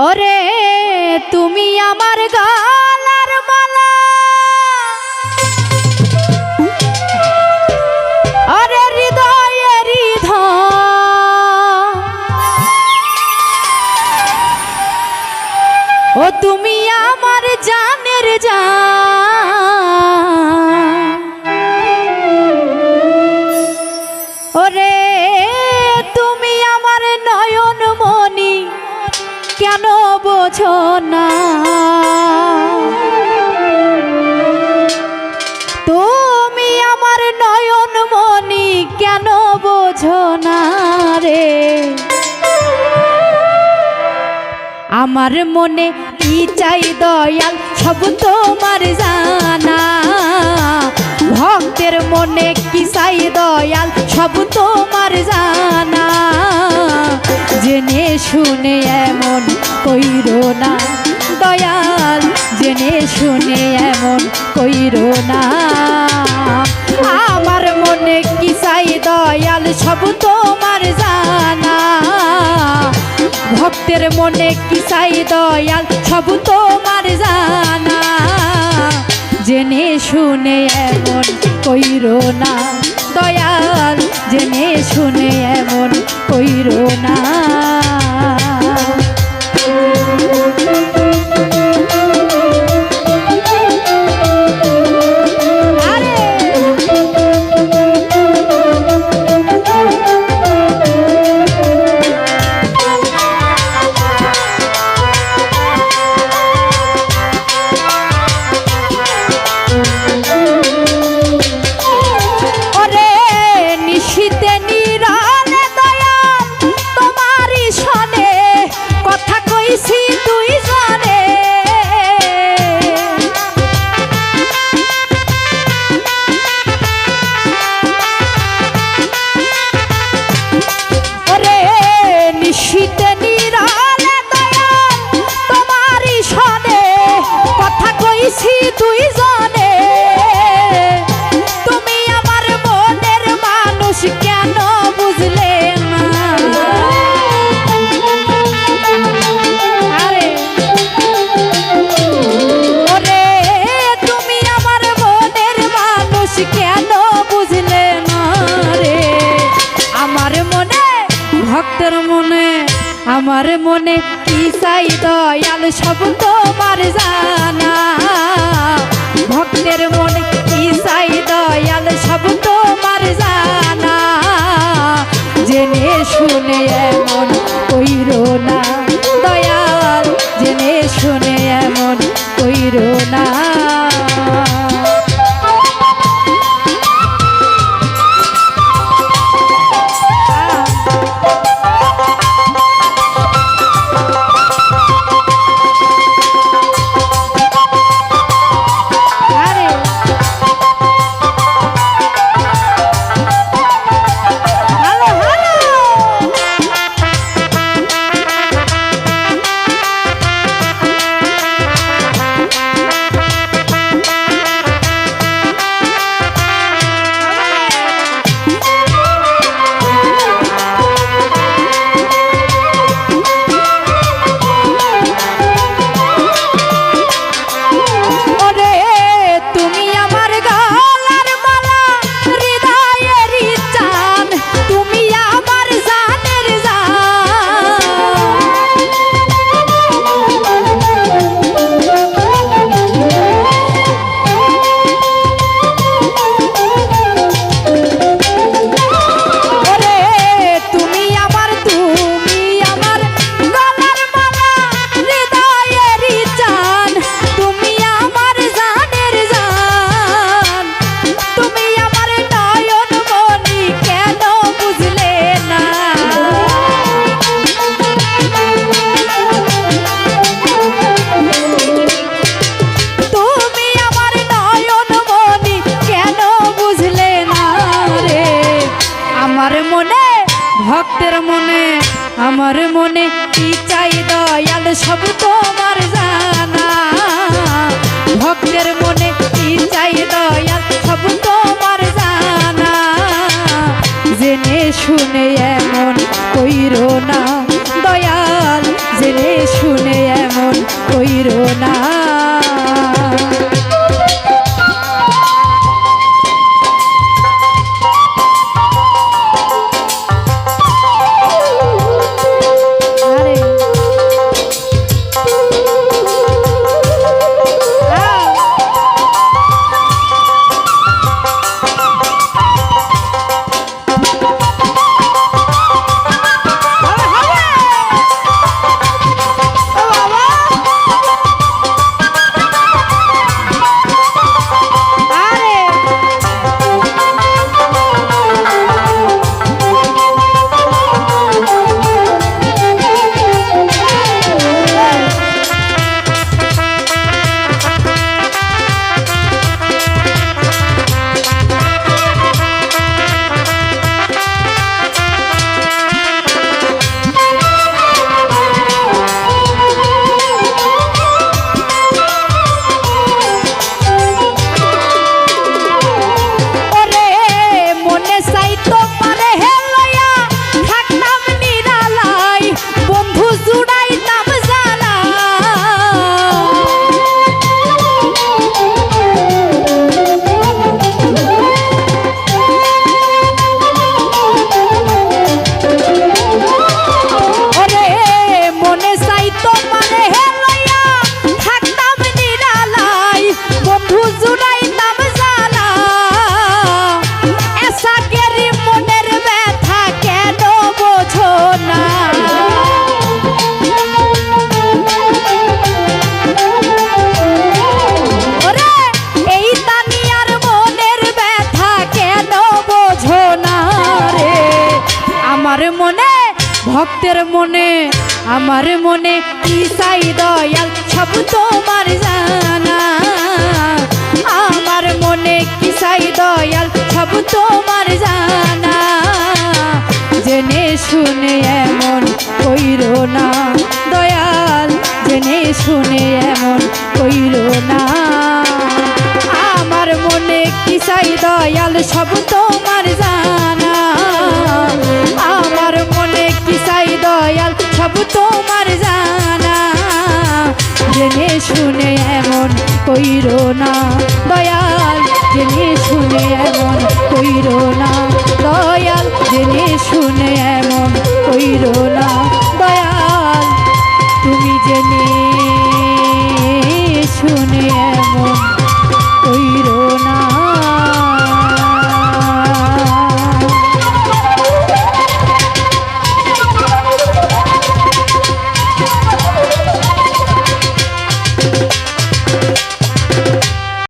ওরে তুমি আমার গলার মালা, ওরে হৃদয়ে হৃদয়, ও তুমি আমার জানের জান। ওরে তুমি আমার নয়ন মনি, কেন বোঝো না? তুমি আমার নয়ন মনি, কেন বোঝো না রে? আমার মনে কি চাই দয়াল, সব তোমার জানা। ভক্তের মনে কি চাই দয়াল, সব তোমার জানা। জেনে শুনে এমন কইরো না দয়াল, জেনে শুনে এমন কইরো না। আমার মনে কি চাই দয়াল, সব তোমার জানা। ভক্তের মনে কি চাই দয়াল, সব তোমার জানা। জেনে শুনে এমন কইরো না দয়াল, জেনে শুনে এমন কইরো না। ভক্তের মনে আমার মনে কি চাই দয়াল, সব তোমার জানা। ভক্তের মনে কি চাই দয়াল, সব তোমার জানা। জেনে শুনে এমন কইরো না দয়াল, জেনে শুনে এমন কইরো না। ভক্তের মনে আমার মনে কি চাই দয়াল, সব তোমার জানা। ভক্তের মনে কি চাই দয়াল, সব তোমার জানা। জেনে শুনে এমন কইরো না দয়াল, জেনে শুনে ভক্তের মনে আমার মনে কি চাই দয়াল সব তোমার জানা। আমার মনে কি চাই দয়াল সব তোমার জানা। জেনে শুনে এমন কইরো না দয়াল, জেনে শুনে এমন কইরো না। আমার মনে কি চাই দয়াল সব তোমার জানা। আমার মনে কি চাই দয়াল সব তোমার জানা। জেনে শুনে এমন কইরো না দয়াল, জেনে শুনে এমন কইরো না দয়াল, জেনে শুনে এমন